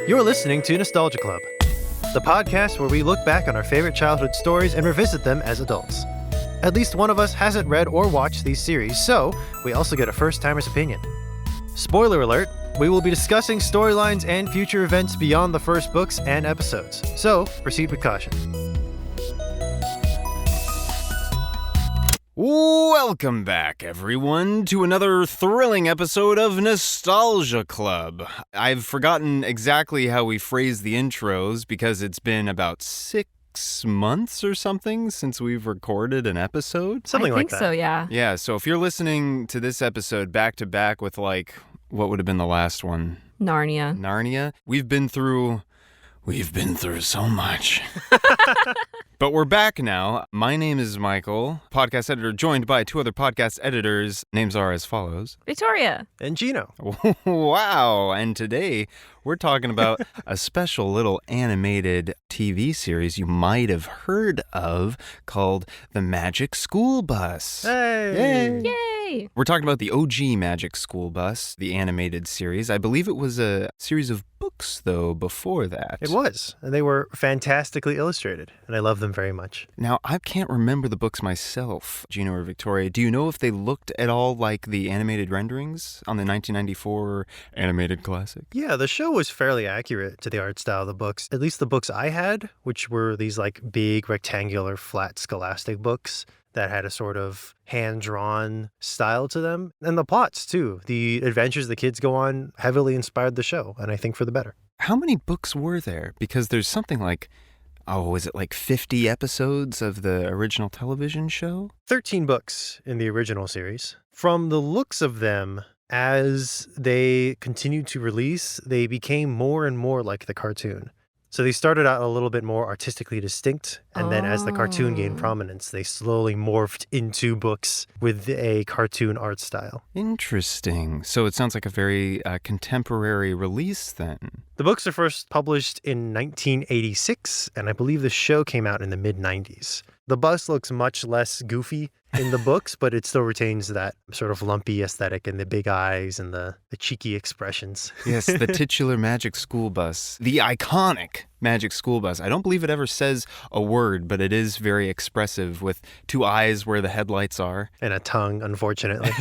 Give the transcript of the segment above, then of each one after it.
You're listening to Nostalgia Club, the podcast where we look back on our favorite childhood stories and revisit them as adults. At least one of us hasn't read or watched these series, so we also get a first-timer's opinion. Spoiler alert, we will be discussing storylines and future events beyond the first books and episodes, so proceed with caution. Welcome back, everyone, to another thrilling episode of Nostalgia Club. I've forgotten exactly how we phrase the intros because it's been about 6 months or something since we've recorded an episode. Something like that. I think so, yeah. Yeah, so if you're listening to this episode back to back with, like, what would have been the last one? Narnia. We've been through so much. But we're back now. My name is Michael, podcast editor, joined by 2 other podcast editors. Names are as follows. Victoria. And Jino. Wow. And today we're talking about a special little animated TV series you might have heard of called The Magic School Bus. Hey! Yay! We're talking about the OG Magic School Bus, the animated series. I believe it was a series of books, though, before that. It was, and they were fantastically illustrated, and I love them very much. Now, I can't remember the books myself, Jino or Victoria. Do you know if they looked at all like the animated renderings on the 1994 animated classic? Yeah, the show was fairly accurate to the art style of the books, at least the books I had, which were these like big rectangular flat scholastic books that had a sort of hand-drawn style to them. And the plots, too. The adventures the kids go on heavily inspired the show, and I think for the better. How many books were there? Because there's something like, is it like 50 episodes of the original television show? 13 books in the original series. From the looks of them, as they continued to release, they became more and more like the cartoon. So they started out a little bit more artistically distinct, and then as the cartoon gained prominence, they slowly morphed into books with a cartoon art style. Interesting. So it sounds like a very contemporary release then. The books are first published in 1986, and I believe the show came out in the mid-90s. The bus looks much less goofy in the books, but it still retains that sort of lumpy aesthetic and the big eyes and the cheeky expressions. Yes, the titular Magic School Bus. The iconic Magic School Bus. I don't believe it ever says a word, but it is very expressive with 2 eyes where the headlights are. And a tongue, unfortunately.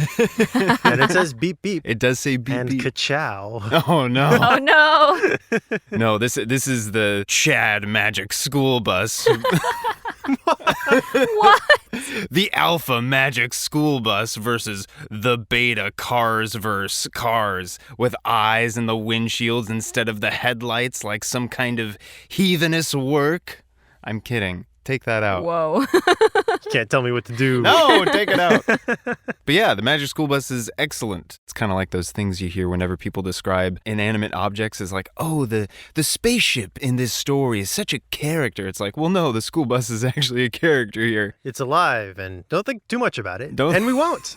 And it says beep beep. It does say beep and beep. And ka-chow. Oh, no. Oh, no. No, this is the Chad Magic School Bus. What? The Alpha Magic School Bus versus the Beta Cars versus Cars with eyes and the windshields instead of the headlights like some kind of heathenous work. I'm kidding. Take that out. Whoa. You can't tell me what to do. No, take it out. But yeah, the Magic School Bus is excellent. It's kind of like those things you hear whenever people describe inanimate objects as like, oh, the spaceship in this story is such a character. It's like, well, no, the school bus is actually a character here. It's alive, and don't think too much about it. Don't. And we won't.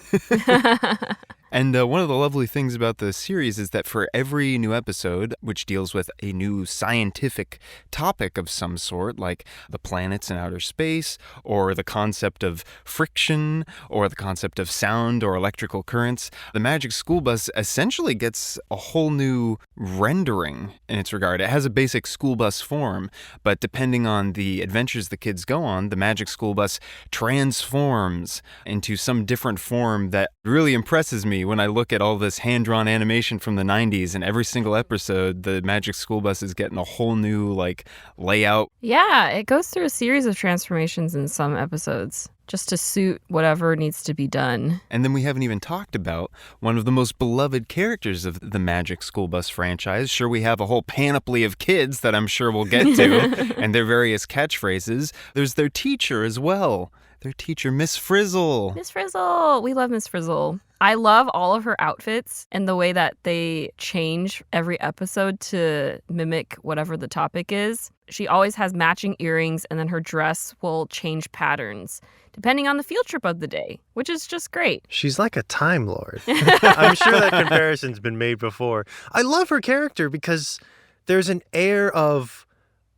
And one of the lovely things about the series is that for every new episode, which deals with a new scientific topic of some sort, like the planets in outer space, or the concept of friction, or the concept of sound or electrical currents, the Magic School Bus essentially gets a whole new rendering in its regard. It has a basic school bus form, but depending on the adventures the kids go on, the Magic School Bus transforms into some different form that really impresses me when I look at all this hand-drawn animation from the 90s, and every single episode, the Magic School Bus is getting a whole new, like, layout. Yeah, it goes through a series of transformations in some episodes just to suit whatever needs to be done. And then we haven't even talked about one of the most beloved characters of the Magic School Bus franchise. Sure, we have a whole panoply of kids that I'm sure we'll get to, and their various catchphrases. There's their teacher as well. Their teacher, Miss Frizzle. Miss Frizzle. We love Miss Frizzle. I love all of her outfits and the way that they change every episode to mimic whatever the topic is. She always has matching earrings, and then her dress will change patterns depending on the field trip of the day, which is just great. She's like a Time Lord. I'm sure that comparison's been made before. I love her character because there's an air of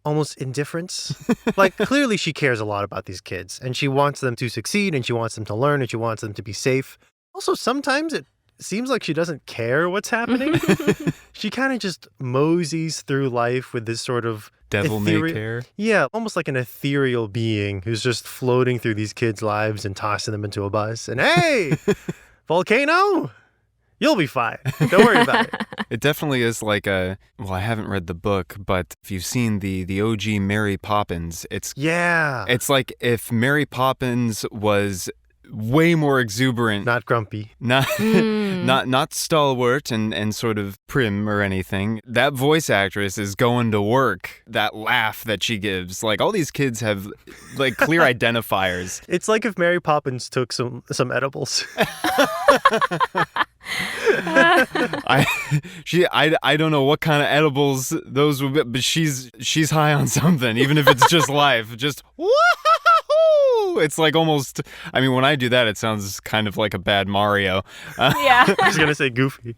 almost indifference. Like, clearly she cares a lot about these kids, and she wants them to succeed, and she wants them to learn, and she wants them to be safe. Also, sometimes it seems like she doesn't care what's happening. She kind of just moseys through life with this sort of Devil may care. Yeah, almost like an ethereal being who's just floating through these kids' lives and tossing them into a bus. And hey, volcano, you'll be fine. Don't worry about it. It definitely is like I haven't read the book, but if you've seen the OG Mary Poppins, it's like if Mary Poppins was way more exuberant, not grumpy, not stalwart and sort of prim or anything. That voice actress is going to work. That laugh that she gives, like all these kids have like clear identifiers. It's like if Mary Poppins took some edibles. I don't know what kind of edibles those would be, but she's high on something, even if it's just life. Just woohoo! It's like almost. I mean, when I do that, it sounds kind of like a bad Mario. Yeah, I was gonna say Goofy.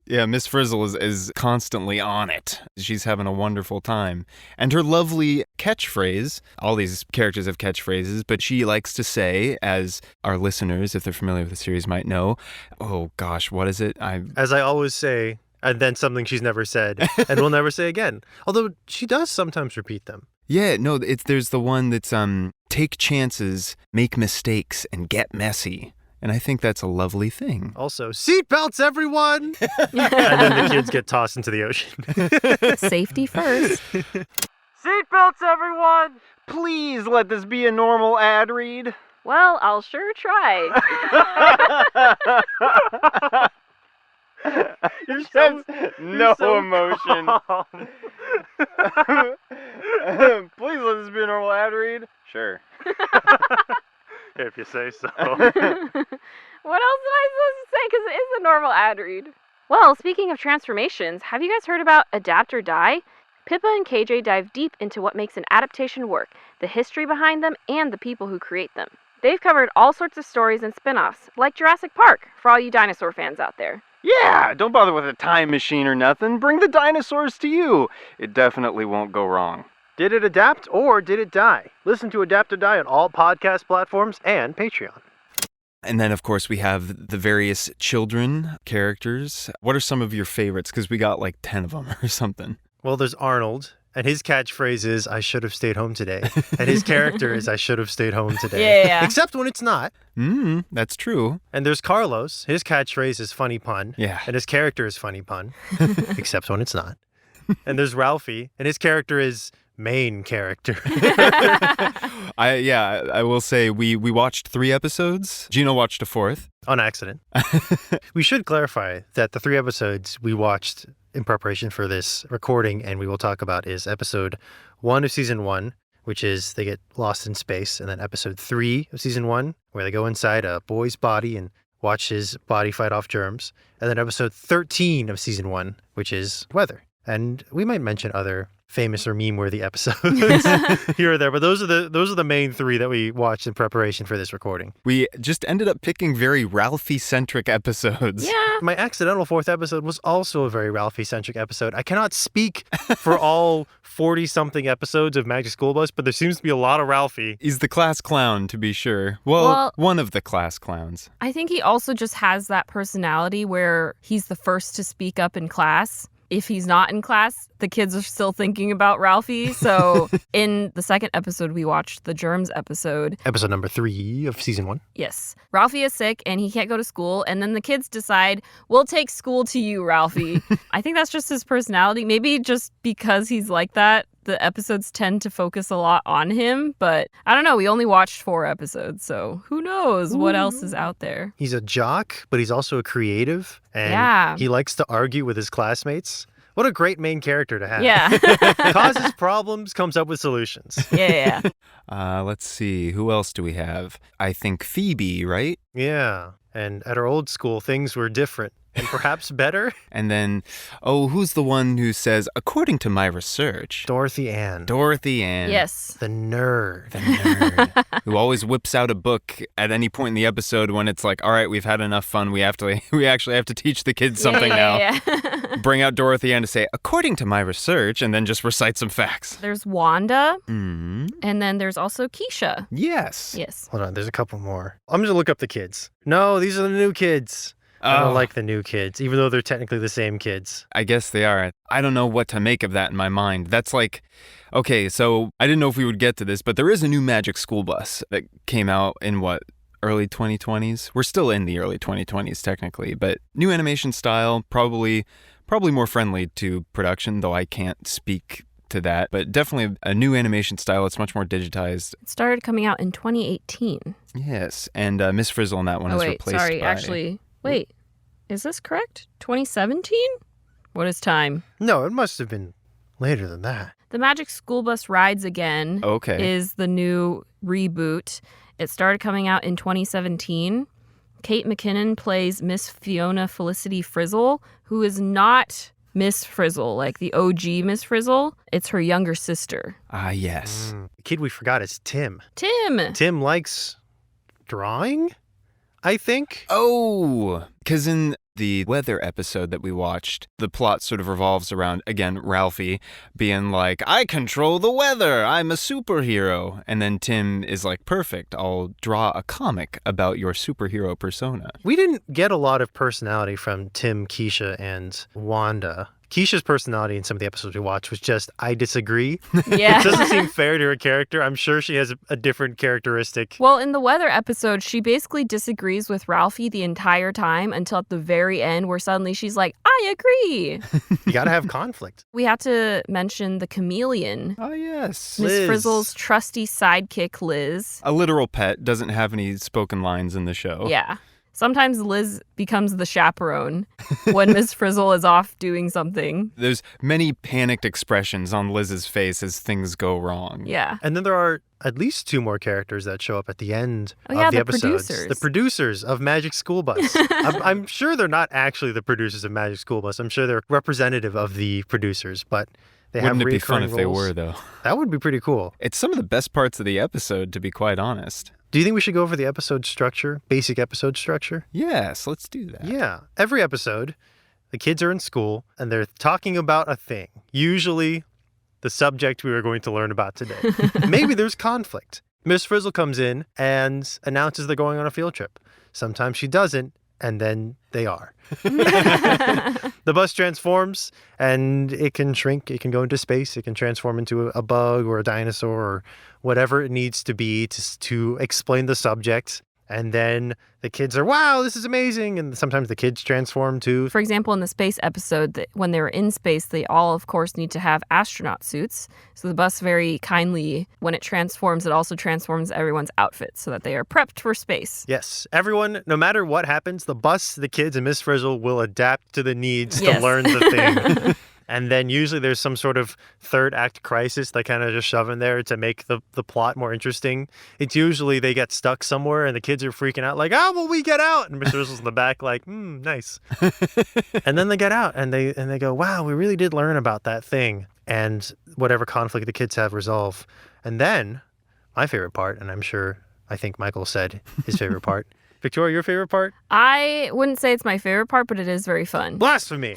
Yeah, Miss Frizzle is constantly on it. She's having a wonderful time. And her lovely catchphrase, all these characters have catchphrases, but she likes to say, as our listeners, if they're familiar with the series, might know, oh gosh, what is it? As I always say, and then something she's never said and will never say again. Although she does sometimes repeat them. Yeah, no, there's the one that's take chances, make mistakes, and get messy. And I think that's a lovely thing. Also, seatbelts, everyone! And then the kids get tossed into the ocean. Safety first. Seatbelts, everyone! Please let this be a normal ad read. Well, I'll sure try. You're no so emotion. calm. Please let this be a normal ad read. Sure. If you say so. What else am I supposed to say? Because it is a normal ad read. Well, speaking of transformations, have you guys heard about Adapt or Die? Pippa and KJ dive deep into what makes an adaptation work, the history behind them, and the people who create them. They've covered all sorts of stories and spin-offs, like Jurassic Park, for all you dinosaur fans out there. Yeah, don't bother with a time machine or nothing. Bring the dinosaurs to you. It definitely won't go wrong. Did it adapt or did it die? Listen to Adapt or Die on all podcast platforms and Patreon. And then, of course, we have the various children characters. What are some of your favorites? Because we got like 10 of them or something. Well, there's Arnold, and his catchphrase is, I should have stayed home today. And his character is, I should have stayed home today. Yeah. Except when it's not. That's true. And there's Carlos. His catchphrase is funny pun. Yeah. And his character is funny pun. Except when it's not. And there's Ralphie, and his character is main character. I will say we watched 3 episodes. Jino watched a 4th. On accident. We should clarify that the 3 episodes we watched in preparation for this recording and we will talk about is episode 1 of season 1, which is they get lost in space, and then episode 3 of season 1, where they go inside a boy's body and watch his body fight off germs, and then episode 13 of season 1, which is weather. And we might mention other famous or meme-worthy episodes here or there, but those are the main 3 that we watched in preparation for this recording. We just ended up picking very Ralphie-centric episodes. Yeah. My accidental 4th episode was also a very Ralphie-centric episode. I cannot speak for all 40-something episodes of Magic School Bus, but there seems to be a lot of Ralphie. He's the class clown, to be sure. Well, one of the class clowns. I think he also just has that personality where he's the first to speak up in class. If he's not in class, the kids are still thinking about Ralphie. So in the 2nd episode, we watched the Germs episode. Episode number 3 of season 1. Yes. Ralphie is sick and he can't go to school. And then the kids decide, we'll take school to you, Ralphie. I think that's just his personality. Maybe just because he's like that, the episodes tend to focus a lot on him. But I don't know. We only watched 4 episodes. So who knows what else is out there. He's a jock, but he's also a creative. And he likes to argue with his classmates. What a great main character to have. Yeah. Causes problems, comes up with solutions. Yeah. Let's see. Who else do we have? I think Phoebe, right? Yeah. And at our old school, things were different. and perhaps better. And then, who's the one who says, according to my research? Dorothy Ann. Dorothy Ann. Yes. The nerd. The nerd. Who always whips out a book at any point in the episode when it's like, all right, we've had enough fun. We actually have to teach the kids something now. Yeah. Bring out Dorothy Ann to say, according to my research, and then just recite some facts. There's Wanda. Mm-hmm. And then there's also Keisha. Yes. Yes. Hold on, there's a couple more. I'm going to look up the kids. No, these are the new kids. I don't like the new kids, even though they're technically the same kids. I guess they are. I don't know what to make of that in my mind. That's like, okay, so I didn't know if we would get to this, but there is a new Magic School Bus that came out in early 2020s? We're still in the early 2020s technically, but new animation style, probably more friendly to production, though I can't speak to that, but definitely a new animation style. It's much more digitized. It started coming out in 2018. Yes, and Miss Frizzle in that one is replaced by... Wait, is this correct? 2017? What is time? No, it must have been later than that. The Magic School Bus Rides Again is the new reboot. It started coming out in 2017. Kate McKinnon plays Miss Fiona Felicity Frizzle, who is not Miss Frizzle, like the OG Miss Frizzle. It's her younger sister. Ah, yes. The kid we forgot is Tim. Tim likes drawing, I think. Oh, because in the weather episode that we watched, the plot sort of revolves around, again, Ralphie being like, I control the weather, I'm a superhero. And then Tim is like, perfect, I'll draw a comic about your superhero persona. We didn't get a lot of personality from Tim, Keisha, and Wanda. Keisha's personality in some of the episodes we watched was just, I disagree. Yeah. It doesn't seem fair to her character. I'm sure she has a different characteristic. Well, in the weather episode, she basically disagrees with Ralphie the entire time until at the very end where suddenly she's like, I agree. You gotta have conflict. We have to mention the chameleon. Oh, yes. Miss Liz. Frizzle's trusty sidekick, Liz. A literal pet, doesn't have any spoken lines in the show. Yeah. Sometimes Liz becomes the chaperone when Miss Frizzle is off doing something. There's many panicked expressions on Liz's face as things go wrong. Yeah. And then there are at least two more characters that show up at the end of the the episodes. producers. The producers of Magic School Bus. I'm sure they're not actually the producers of Magic School Bus. I'm sure they're representative of the producers, but they Wouldn't have it be fun if recurring they roles. were, though? That would be pretty cool. It's some of the best parts of the episode, to be quite honest. Do you think we should go over the episode structure, basic episode structure? Yes, let's do that. Yeah. Every episode, the kids are in school and they're talking about a thing. Usually the subject we are going to learn about today. Maybe there's conflict. Miss Frizzle comes in and announces they're going on a field trip. Sometimes she doesn't, and then they are. The bus transforms and it can shrink. It can go into space. It can transform into a bug or a dinosaur or whatever it needs to be to explain the subject. And then the kids are, wow, this is amazing. And sometimes the kids transform too. For example, in the space episode, when they were in space, they all, of course, need to have astronaut suits. So the bus very kindly, when it transforms, it also transforms everyone's outfits so that they are prepped for space. Yes. Everyone, no matter what happens, the bus, the kids, and Miss Frizzle will adapt to the needs Yes. to learn the thing. And then usually there's some sort of third act crisis they kind of just shove in there to make the plot more interesting. It's usually they get stuck somewhere and the kids are freaking out like, how will we get out? And Mr. Frizzle's in the back like, nice. And then they get out and they go, wow, we really did learn about that thing. And whatever conflict the kids have resolve. And then my favorite part, and I think Michael said his favorite part. Victoria, your favorite part? I wouldn't say it's my favorite part, but it is very fun. Blasphemy! At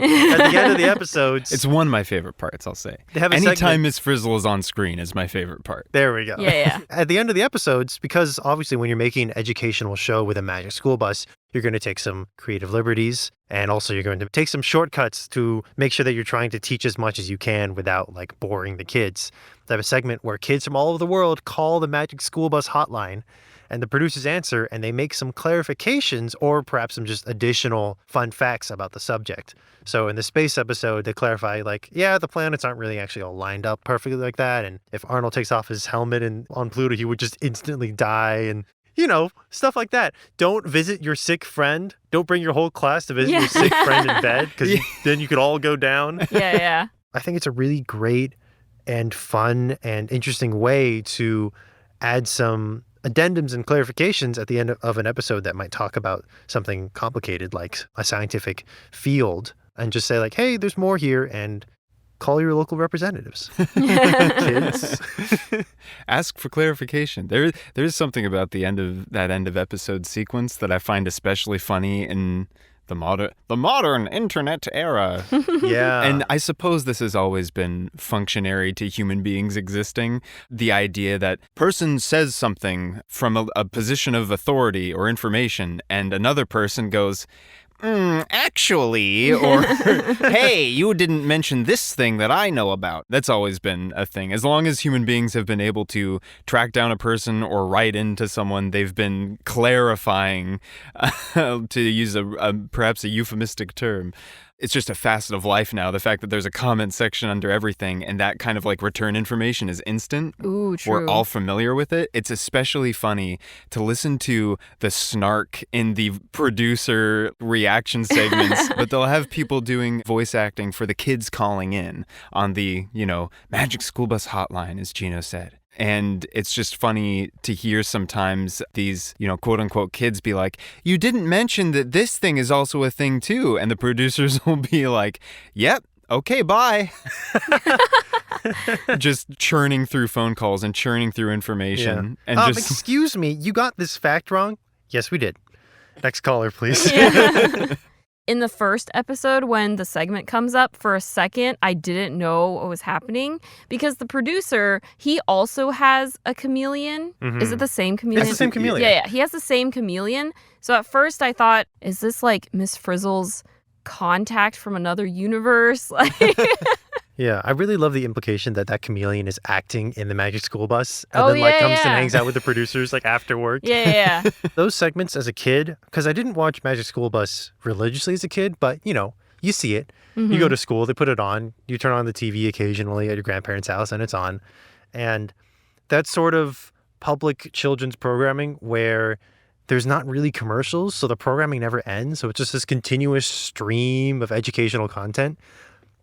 the end of the episodes, It's one of my favorite parts, I'll say. they have a Anytime segment. Miss Frizzle is on screen is my favorite part. There we go. Yeah. At the end of the episodes, because obviously when you're making an educational show with a Magic School Bus, you're going to take some creative liberties, and also you're going to take some shortcuts to make sure that you're trying to teach as much as you can without like boring the kids. They have a segment where kids from all over the world call the Magic School Bus hotline, and the producers answer and they make some clarifications or perhaps some just additional fun facts about the subject. So in the space episode, they clarify like, yeah, the planets aren't really actually all lined up perfectly like that. And if Arnold takes off his helmet and on Pluto, he would just instantly die. And, stuff like that. Don't visit your sick friend. Don't bring your whole class to visit your sick friend in bed because then you could all go down. Yeah. I think it's a really great and fun and interesting way to add some addendums and clarifications at the end of an episode that might talk about something complicated like a scientific field and just say like, hey, there's more here, and call your local representatives. Kids. Ask for clarification. There's something about the end of episode sequence that I find especially funny in the modern internet era. Yeah. And I suppose this has always been functionary to human beings existing. The idea that person says something from a position of authority or information, and another person goes, actually, or hey, you didn't mention this thing that I know about. That's always been a thing. As long as human beings have been able to track down a person or write into someone, they've been clarifying, to use perhaps a euphemistic term. It's just a facet of life now. The fact that there's a comment section under everything and that kind of like return information is instant. Ooh, true. We're all familiar with it. It's especially funny to listen to the snark in the producer reaction segments, but they'll have people doing voice acting for the kids calling in on the, Magic School Bus hotline, as Jino said. And it's just funny to hear sometimes these, quote unquote kids be like, you didn't mention that this thing is also a thing too. And the producers will be like, yep, okay, bye. Just churning through phone calls and churning through information. Yeah. And Excuse me, you got this fact wrong? Yes, we did. Next caller, please. Yeah. In the first episode, when the segment comes up, for a second, I didn't know what was happening because the producer, he also has a chameleon. Mm-hmm. Is it the same chameleon? It's the same chameleon. Yeah. He has the same chameleon. So at first I thought, is this like Miss Frizzle's contact from another universe? Yeah, I really love the implication that chameleon is acting in the Magic School Bus and then comes and hangs out with the producers after work. Yeah. Those segments as a kid, because I didn't watch Magic School Bus religiously as a kid, but you see it. Mm-hmm. You go to school, they put it on. You turn on the TV occasionally at your grandparents' house and it's on. And that's sort of public children's programming where there's not really commercials, so the programming never ends. So it's just this continuous stream of educational content.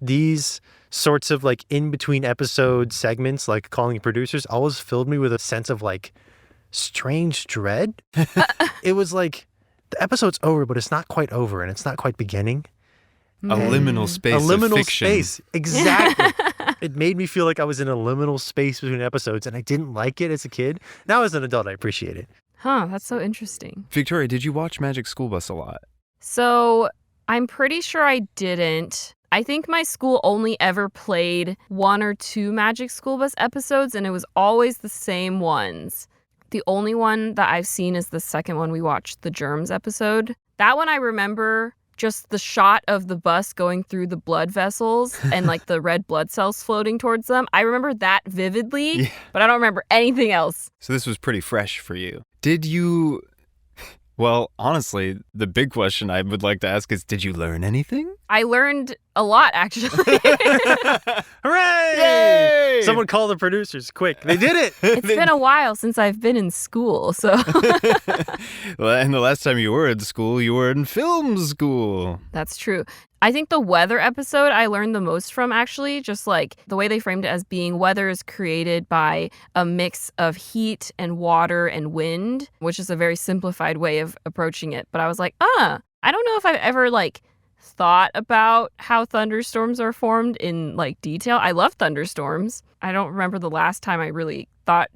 These sorts of in-between episode segments, calling producers, always filled me with a sense of strange dread. It was the episode's over, but it's not quite over and it's not quite beginning. A liminal space of fiction. Space, exactly. It made me feel like I was in a liminal space between episodes, and I didn't like it as a kid. Now as an adult, I appreciate it. Huh, that's so interesting. Victoria, did you watch Magic School Bus a lot? So I'm pretty sure I didn't. I think my school only ever played 1 or 2 Magic School Bus episodes, and it was always the same ones. The only one that I've seen is the second one we watched, the Germs episode. That one I remember just the shot of the bus going through the blood vessels and the red blood cells floating towards them. I remember that vividly, but I don't remember anything else. So this was pretty fresh for you. Did you... Well, honestly, the big question I would like to ask is, did you learn anything? I learned a lot, actually. Hooray! Yay! Someone call the producers, quick. They did it! It's been a while since I've been in school, so... Well, and the last time you were in school, you were in film school. That's true. I think the weather episode I learned the most from, actually, just the way they framed it as being weather is created by a mix of heat and water and wind, which is a very simplified way of approaching it. But I was like, I don't know if I've ever thought about how thunderstorms are formed in detail. I love thunderstorms. I don't remember the last time I really thought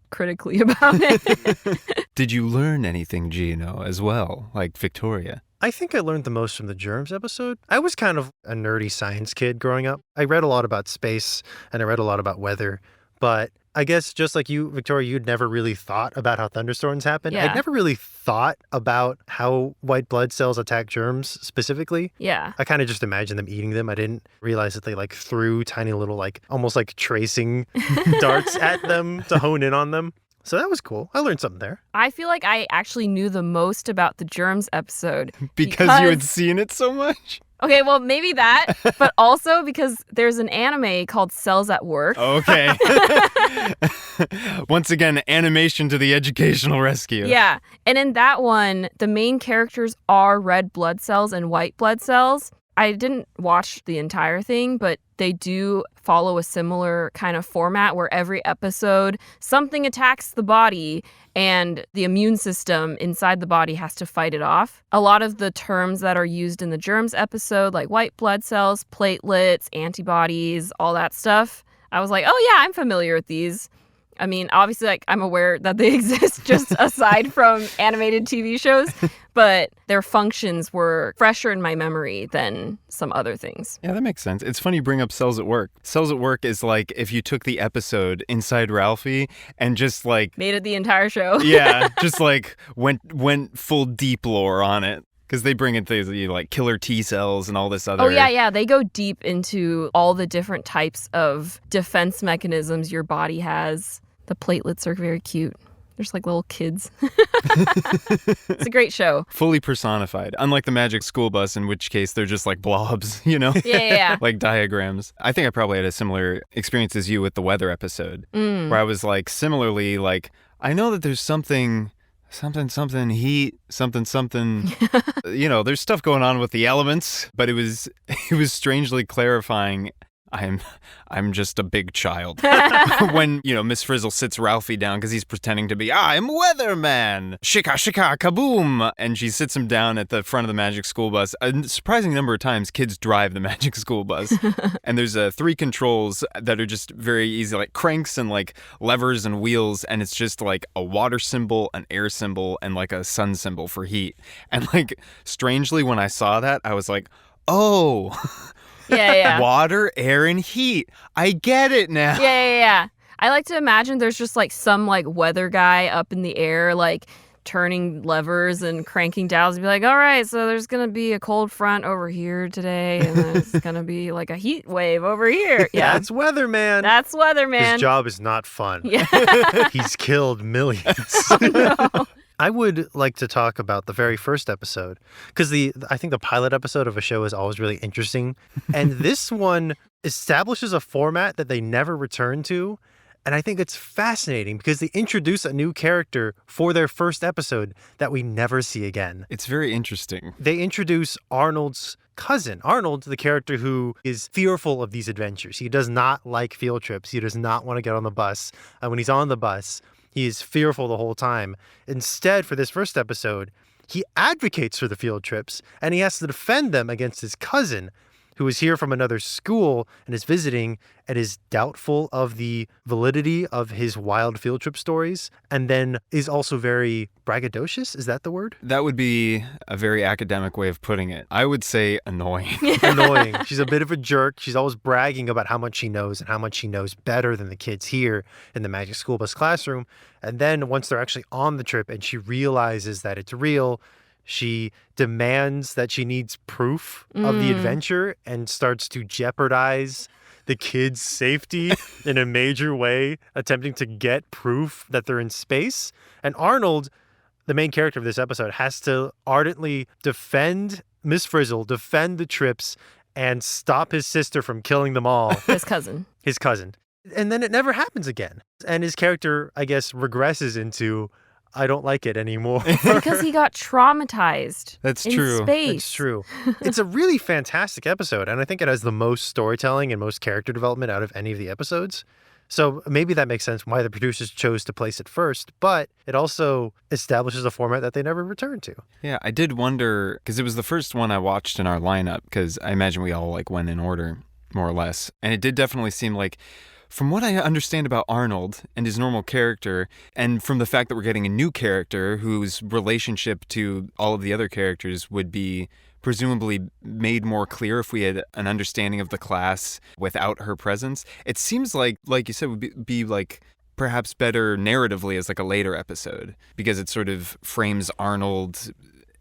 critically about it. Did you learn anything, Jino, as well, like Victoria? I think I learned the most from the Germs episode. I was kind of a nerdy science kid growing up. I read a lot about space and I read a lot about weather, but I guess just like you, Victoria, you'd never really thought about how thunderstorms happen. Yeah. I'd never really thought about how white blood cells attack germs specifically. Yeah. I kind of just imagined them eating them. I didn't realize that they threw tiny little almost tracing darts at them to hone in on them. So that was cool. I learned something there. I feel like I actually knew the most about the Germs episode. Because you had seen it so much? Okay, well, maybe that, but also because there's an anime called Cells at Work. Okay. Once again, animation to the educational rescue. Yeah, and in that one, the main characters are red blood cells and white blood cells. I didn't watch the entire thing, but they do follow a similar kind of format where every episode something attacks the body and the immune system inside the body has to fight it off. A lot of the terms that are used in the germs episode, like white blood cells, platelets, antibodies, all that stuff, I was like, oh yeah, I'm familiar with these. I mean, obviously, like, I'm aware that they exist just aside from animated TV shows, but their functions were fresher in my memory than some other things. Yeah, that makes sense. It's funny you bring up Cells at Work. Cells at Work is like if you took the episode Inside Ralphie and just like... Made it the entire show. Yeah, just like went full deep lore on it. Because they bring in things like killer T cells and all this other... Oh, yeah. They go deep into all the different types of defense mechanisms your body has. The platelets are very cute. They're just like little kids. It's a great show. Fully personified. Unlike the Magic School Bus, in which case they're just like blobs, you know? Yeah. Like diagrams. I think I probably had a similar experience as you with the weather episode. Where I was like, similarly, like, I know that there's something heat, something, you know, there's stuff going on with the elements, but it was strangely clarifying. I'm just a big child. When, you know, Miss Frizzle sits Ralphie down because he's pretending to be, I'm Weatherman, shika shika kaboom, and she sits him down at the front of the Magic School Bus. A surprising number of times kids drive the Magic School Bus, and there's 3 controls that are just very easy, like cranks and like levers and wheels, and it's just like a water symbol, an air symbol, and like a sun symbol for heat. And like strangely, when I saw that, I was like, oh. Yeah. Water, air, and heat. I get it now. Yeah. I like to imagine there's just like some like weather guy up in the air, like turning levers and cranking dials and be like, all right, so there's going to be a cold front over here today, and then it's going to be like a heat wave over here. Yeah. That's Weatherman. That's Weatherman. His job is not fun. Yeah. He's killed millions. Oh, no. I would like to talk about the very first episode because I think the pilot episode of a show is always really interesting. And this one establishes a format that they never return to. And I think it's fascinating because they introduce a new character for their first episode that we never see again. It's very interesting. They introduce Arnold's cousin. Arnold, the character who is fearful of these adventures. He does not like field trips. He does not want to get on the bus. And when he's on the bus, he is fearful the whole time. Instead, for this first episode, he advocates for the field trips, and he has to defend them against his cousin, who is here from another school and is visiting and is doubtful of the validity of his wild field trip stories, and then is also very braggadocious. Is that the word? That would be a very academic way of putting it. I would say annoying. Annoying. She's a bit of a jerk. She's always bragging about how much she knows and how much she knows better than the kids here in the Magic School Bus classroom. And then once they're actually on the trip and she realizes that it's real, she demands that she needs proof of the adventure and starts to jeopardize the kids' safety in a major way, attempting to get proof that they're in space. And Arnold, the main character of this episode, has to ardently defend Miss Frizzle, defend the trips, and stop his sister from killing them all. His cousin. His cousin. And then it never happens again. And his character, I guess, regresses into, I don't like it anymore. Because he got traumatized. That's in true. Space. It's true. It's a really fantastic episode, and I think it has the most storytelling and most character development out of any of the episodes. So maybe that makes sense why the producers chose to place it first, but it also establishes a format that they never returned to. Yeah, I did wonder, because it was the first one I watched in our lineup, because I imagine we all like went in order, more or less. And it did definitely seem like, from what I understand about Arnold and his normal character, and from the fact that we're getting a new character whose relationship to all of the other characters would be presumably made more clear if we had an understanding of the class without her presence, it seems like you said, would be like perhaps better narratively as like a later episode, because it sort of frames Arnold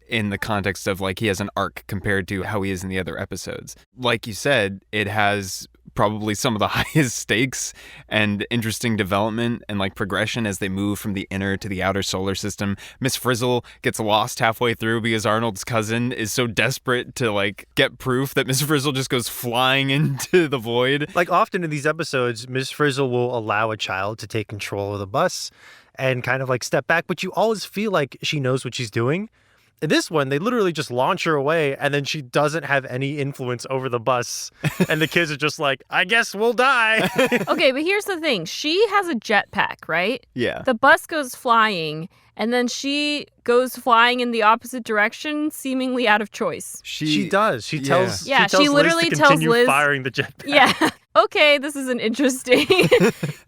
in the context of like he has an arc compared to how he is in the other episodes. Like you said, it has probably some of the highest stakes and interesting development and like progression as they move from the inner to the outer solar system. Miss Frizzle gets lost halfway through because Arnold's cousin is so desperate to like get proof that Miss Frizzle just goes flying into the void. Like often in these episodes, Miss Frizzle will allow a child to take control of the bus and kind of like step back, but you always feel like she knows what she's doing. In this one, they literally just launch her away, and then she doesn't have any influence over the bus. And the kids are just like, I guess we'll die. Okay, but here's the thing. She has a jetpack, right? Yeah. The bus goes flying, and then she goes flying in the opposite direction, seemingly out of choice. She does. She tells Yeah, she she literally Liz to tells continue Liz firing the jetpack. Yeah. Okay, this is an interesting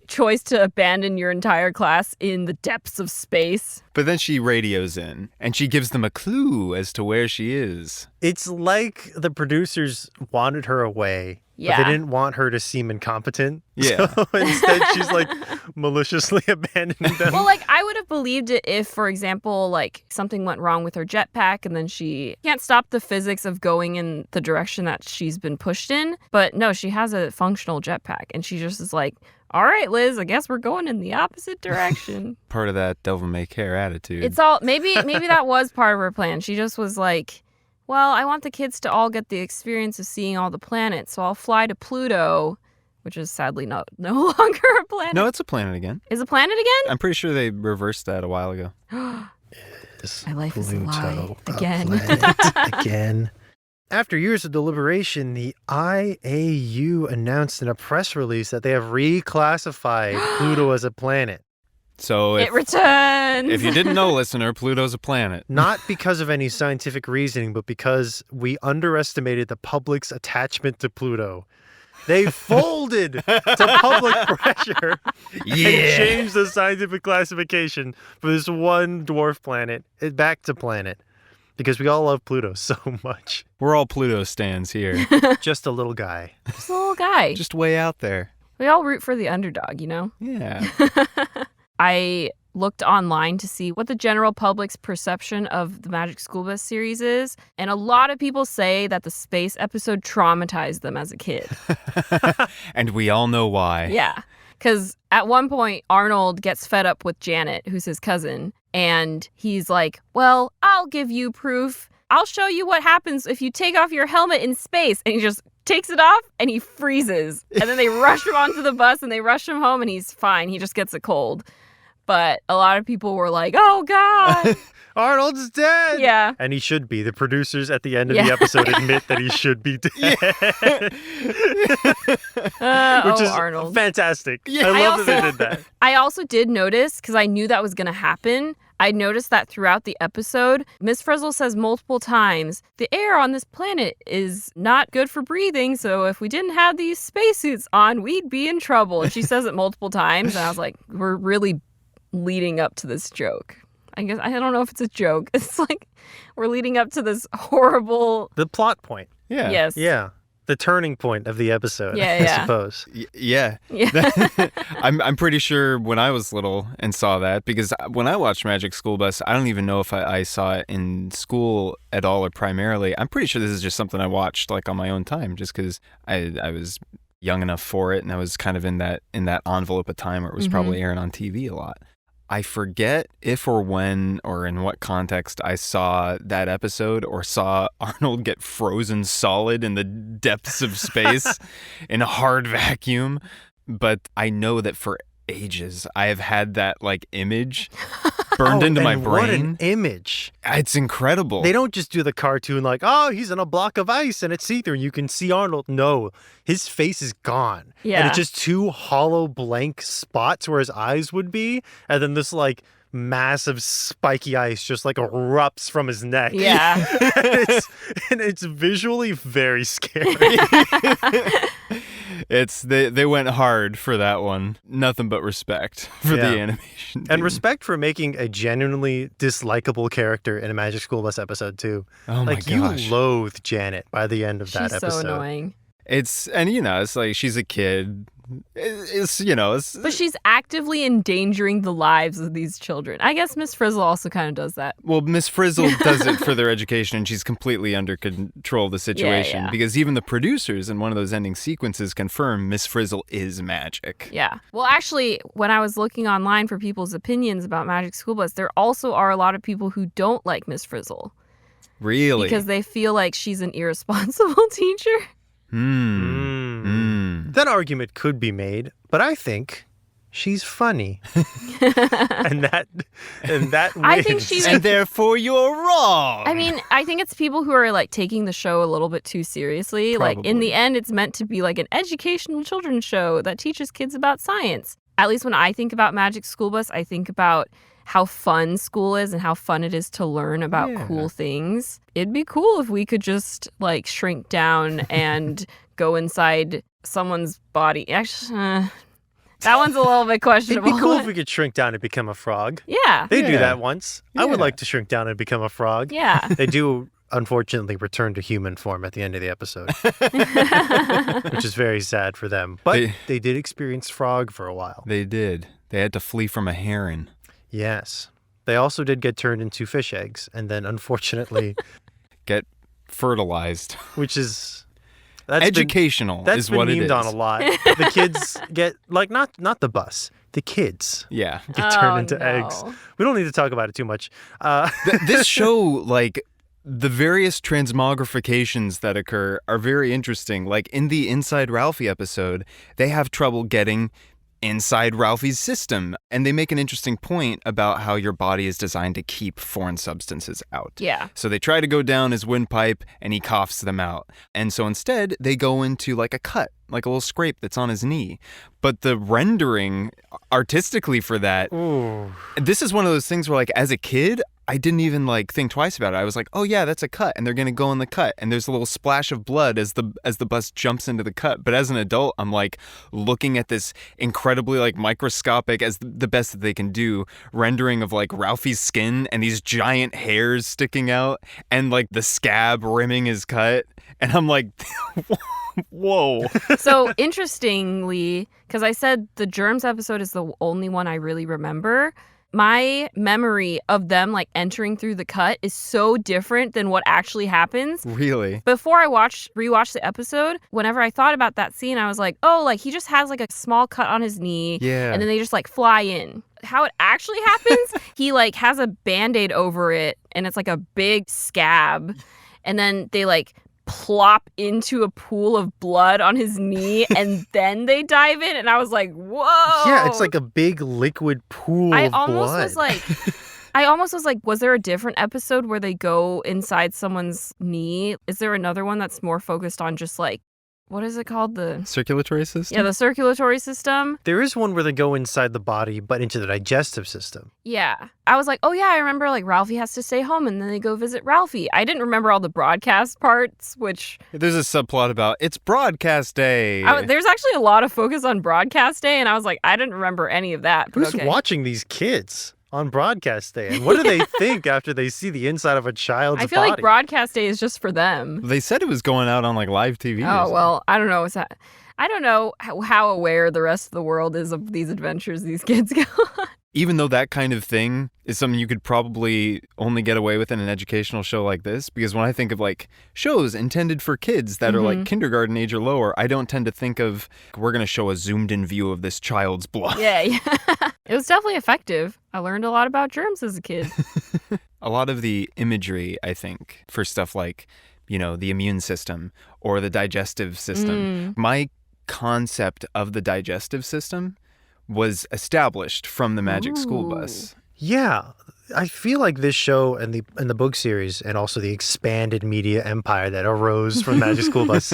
choice to abandon your entire class in the depths of space. But then she radios in, and she gives them a clue as to where she is. It's like the producers wanted her away, Yeah. but they didn't want her to seem incompetent. Yeah. So instead, she's like maliciously abandoning them. Well, like, I would have believed it if, for example, like, something went wrong with her jetpack and then she can't stop the physics of going in the direction that she's been pushed in. But no, she has a functional jetpack, and she just is like, all right, Liz, I guess we're going in the opposite direction. Part of that devil may care attitude. It's all, maybe that was part of her plan. She just was like, well, I want the kids to all get the experience of seeing all the planets, so I'll fly to Pluto, which is sadly no longer a planet. No, it's a planet again. Is a planet again? I'm pretty sure they reversed that a while ago. My life is a lie. a Again. planet again. After years of deliberation, the IAU announced in a press release that they have reclassified Pluto as a planet. So It returns. if you didn't know, listener, Pluto's a planet. Not because of any scientific reasoning, but because we underestimated the public's attachment to Pluto. They folded to public pressure and changed the scientific classification for this one dwarf planet back to planet. Because we all love Pluto so much. We're all Pluto stans here. Just a little guy. Just a little guy. Just way out there. We all root for the underdog, you know? Yeah. I looked online to see what the general public's perception of the Magic School Bus series is, and a lot of people say that the space episode traumatized them as a kid. And we all know why. Yeah, because at one point, Arnold gets fed up with Janet, who's his cousin, and he's like, well, I'll give you proof. I'll show you what happens if you take off your helmet in space. And he just takes it off and he freezes. And then they rush him onto the bus and they rush him home and he's fine. He just gets a cold. But a lot of people were like, oh, God. Arnold's dead. Yeah. And he should be. The producers at the end of the episode admit that he should be dead. Which is Arnold. fantastic. I love that they did that. I also did notice, because I knew that was going to happen, I noticed that throughout the episode, Miss Frizzle says multiple times, the air on this planet is not good for breathing, so if we didn't have these spacesuits on, we'd be in trouble. And she says it multiple times, and I was like, we're really leading up to this joke. I guess I don't know if it's a joke. It's like we're leading up to this horrible... The plot point. Yeah. Yes. Yeah. The turning point of the episode, Yeah, yeah. I suppose. Yeah. I'm pretty sure when I was little and saw that, because when I watched Magic School Bus, I don't even know if I saw it in school at all or primarily. I'm pretty sure this is just something I watched like on my own time, just because I was young enough for it and I was kind of in that envelope of time where it was probably airing on TV a lot. I forget if or when or in what context I saw that episode or saw Arnold get frozen solid in the depths of space in a hard vacuum. But I know that for ages I have had that like image burned into my brain. What an image. It's incredible. They don't just do the cartoon like, oh, he's in a block of ice and it's see-through and you can see Arnold. No, his face is gone. Yeah. And it's just two hollow blank spots where his eyes would be. And then this like massive spiky ice just like erupts from his neck. Yeah. and it's visually very scary. They went hard for that one. Nothing but respect for the animation team. And respect for making a genuinely dislikable character in a Magic School Bus episode too. Oh my gosh. gosh. You loathe Janet by the end of that episode. She's so annoying. It's like she's a kid. But she's actively endangering the lives of these children. I guess Miss Frizzle also kind of does that. Well, Miss Frizzle does it for their education, and she's completely under control of the situation. Yeah. Because even the producers in one of those ending sequences confirm Miss Frizzle is magic. Yeah. Well, actually, when I was looking online for people's opinions about Magic School Bus, there also are a lot of people who don't like Miss Frizzle. Really? Because they feel like she's an irresponsible teacher. That argument could be made, but I think she's funny. and that I think wins. she's And therefore you're wrong. I mean, I think it's people who are like taking the show a little bit too seriously. Like in Probably. the end, it's meant to be like an educational children's show that teaches kids about science. At least when I think about Magic School Bus, I think about how fun school is and how fun it is to learn about cool things. It'd be cool if we could just like shrink down and go inside someone's body. Actually, that one's a little bit questionable. It'd be cool if we could shrink down and become a frog. Yeah. They do Yeah. that once. I would Yeah. like to shrink down and become a frog. Yeah. They do, unfortunately, return to human form at the end of the episode, which is very sad for them. But they did experience frog for a while. They did. They had to flee from a heron. Yes. They also did get turned into fish eggs, and then unfortunately, Get fertilized. which is that's Educational That's is been what it memed is. on a lot. The kids get like not the bus. The kids Yeah. get turned Oh, into no. eggs. We don't need to talk about it too much. This show, like, the various transmogrifications that occur are very interesting. Like, in the Inside Ralphie episode, they have trouble getting inside Ralphie's system. And they make an interesting point about how your body is designed to keep foreign substances out. Yeah. So they try to go down his windpipe and he coughs them out. And so instead, they go into like a cut, like a little scrape that's on his knee. But the rendering artistically for that, Ooh. this is one of those things where, like, as a kid, I didn't even like think twice about it. I was like, oh yeah, that's a cut, and they're gonna go in the cut, and there's a little splash of blood as the bus jumps into the cut. But as an adult, I'm like looking at this incredibly like microscopic, as the best that they can do, rendering of like Ralphie's skin and these giant hairs sticking out, and like the scab rimming his cut, and I'm like, whoa. So interestingly, because I said the germs episode is the only one I really remember, my memory of them like entering through the cut is so different than what actually happens. Really? Before I rewatched the episode, whenever I thought about that scene, I was like, oh, like he just has like a small cut on his knee. Yeah. And then they just like fly in. How it actually happens, he like has a Band-Aid over it and it's like a big scab. And then they like plop into a pool of blood on his knee and then they dive in, and I was like, whoa. Yeah, it's like a big liquid pool I of almost blood. was like, was there a different episode where they go inside someone's knee? Is there another one that's more focused on just like, what is it called? Circulatory system? Yeah, the circulatory system. There is one where they go inside the body, but into the digestive system. Yeah. I was like, oh yeah, I remember like Ralphie has to stay home and then they go visit Ralphie. I didn't remember all the broadcast parts, which There's a subplot about it's broadcast day. there's actually a lot of focus on broadcast day, and I was like, I didn't remember any of that. But Who's okay. watching these kids on broadcast day? And what do they think after they see the inside of a child's I feel body? like broadcast day is just for them. They said it was going out on like live TV. or Oh, something. well, I don't know. I don't know how aware the rest of the world is of these adventures these kids go on. Even though that kind of thing is something you could probably only get away with in an educational show like this, because when I think of like shows intended for kids that are like kindergarten age or lower, I don't tend to think of we're going to show a zoomed in view of this child's blood. Yeah. It was definitely effective. I learned a lot about germs as a kid. A lot of the imagery, I think, for stuff like, you know, the immune system or the digestive system, my concept of the digestive system was established from the Magic School Bus. Yeah, I feel like this show and the book series, and also the expanded media empire that arose from Magic School Bus,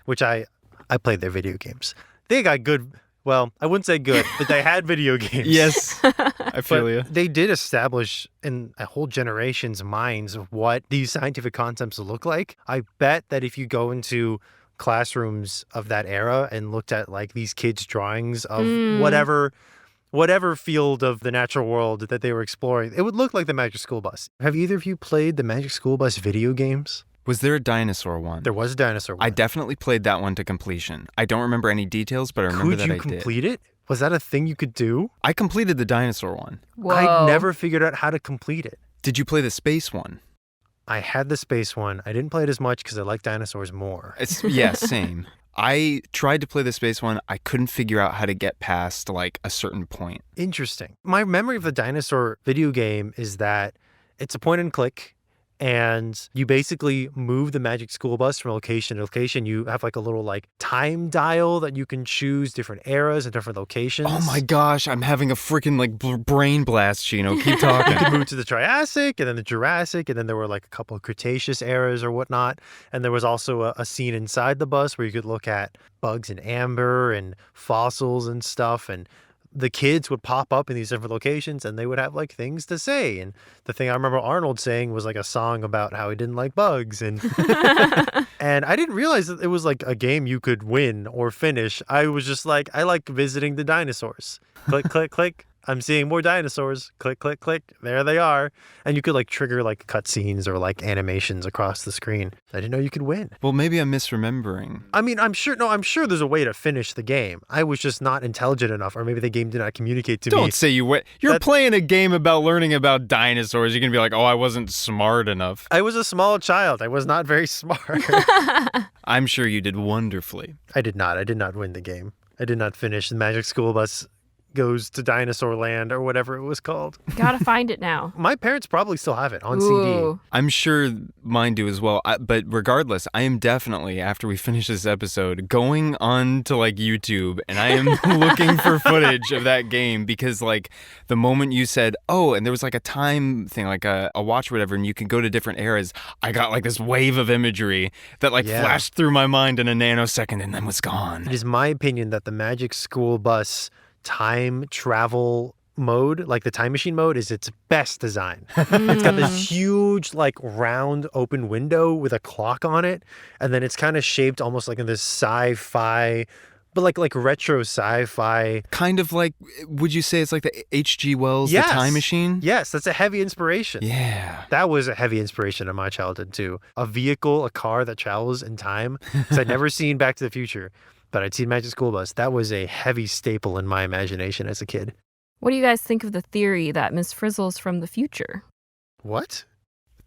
which I played their video games. They got good. Well, I wouldn't say good, but they had video games. Yes, I feel But you. they did establish in a whole generation's minds what these scientific concepts look like. I bet that if you go into classrooms of that era and looked at like these kids' drawings of whatever field of the natural world that they were exploring, it would look like the Magic School Bus. Have either of you played the Magic School Bus video games? Was there a dinosaur one? There was a dinosaur one. I definitely played that one to completion. I don't remember any details, but I remember Could that you I did. complete it? Was that a thing you could do? I completed the dinosaur one. Whoa. I never figured out how to complete it. Did you play the space one? I had the space one. I didn't play it as much because I like dinosaurs more. Yeah, same. I tried to play the space one. I couldn't figure out how to get past like a certain point. Interesting. My memory of the dinosaur video game is that it's a point and click, and you basically move the magic school bus from location to location. You have like a little like time dial that you can choose different eras and different locations. Oh my gosh, I'm having a freaking like brain blast, Jino. Keep talking. You can move to the Triassic and then the Jurassic, and then there were like a couple of Cretaceous eras or whatnot. And there was also a scene inside the bus where you could look at bugs and amber and fossils and stuff, and the kids would pop up in these different locations and they would have like things to say. And the thing I remember Arnold saying was like a song about how he didn't like bugs. And and I didn't realize that it was like a game you could win or finish. I was just like, I like visiting the dinosaurs. Click, click, click. I'm seeing more dinosaurs. Click, click, click. There they are. And you could like trigger like cutscenes or like animations across the screen. I didn't know you could win. Well, maybe I'm misremembering. I mean, I'm sure there's a way to finish the game. I was just not intelligent enough, or maybe the game did not communicate to me. Don't say you went. You're playing a game about learning about dinosaurs. You're going to be like, oh, I wasn't smart enough. I was a small child. I was not very smart. I'm sure you did wonderfully. I did not win the game. I did not finish the Magic School Bus Goes to Dinosaur Land or whatever it was called. Gotta find it now. My parents probably still have it on Ooh. CD. I'm sure mine do as well. But regardless, I am definitely, after we finish this episode, going on to like YouTube and I am looking for footage of that game, because like the moment you said, oh, and there was like a time thing, like a watch or whatever, and you can go to different eras, I got like this wave of imagery that like flashed through my mind in a nanosecond and then was gone. It is my opinion that the Magic School Bus time travel mode, like the time machine mode, is its best design. It's got this huge like round open window with a clock on it, and then it's kind of shaped almost like in this sci-fi, but like retro sci-fi. Kind of like, would you say it's like the H.G. Wells, The Time Machine? Yes, that's a heavy inspiration. Yeah. That was a heavy inspiration of my childhood too. A vehicle, a car that travels in time. Because I'd never seen Back to the Future, but I'd seen Magic School Bus. That was a heavy staple in my imagination as a kid. What do you guys think of the theory that Miss Frizzle's from the future? What?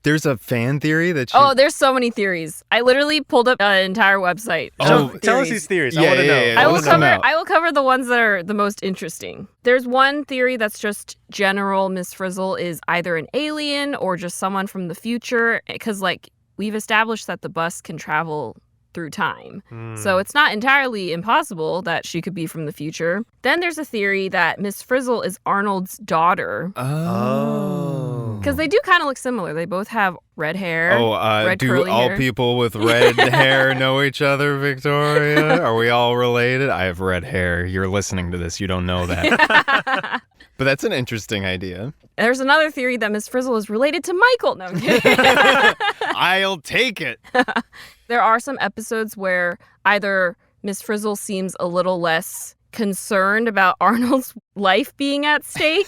There's a fan theory that Oh, there's so many theories. I literally pulled up an entire website. Tell us these theories. I want to know. I will cover the ones that are the most interesting. There's one theory that's just general. Miss Frizzle is either an alien or just someone from the future, because like we've established that the bus can travel through time. So it's not entirely impossible that she could be from the future. Then there's a theory that Miss Frizzle is Arnold's daughter. Oh. Because they do kind of look similar. They both have red hair. Red do curly all hair. people with red hair know each other, Victoria? Are we all related? I have red hair. You're listening to this. You don't know that. But that's an interesting idea. There's another theory that Miss Frizzle is related to Michael. No, I'm kidding. I'll take it. There are some episodes where either Miss Frizzle seems a little less concerned about Arnold's life being at stake,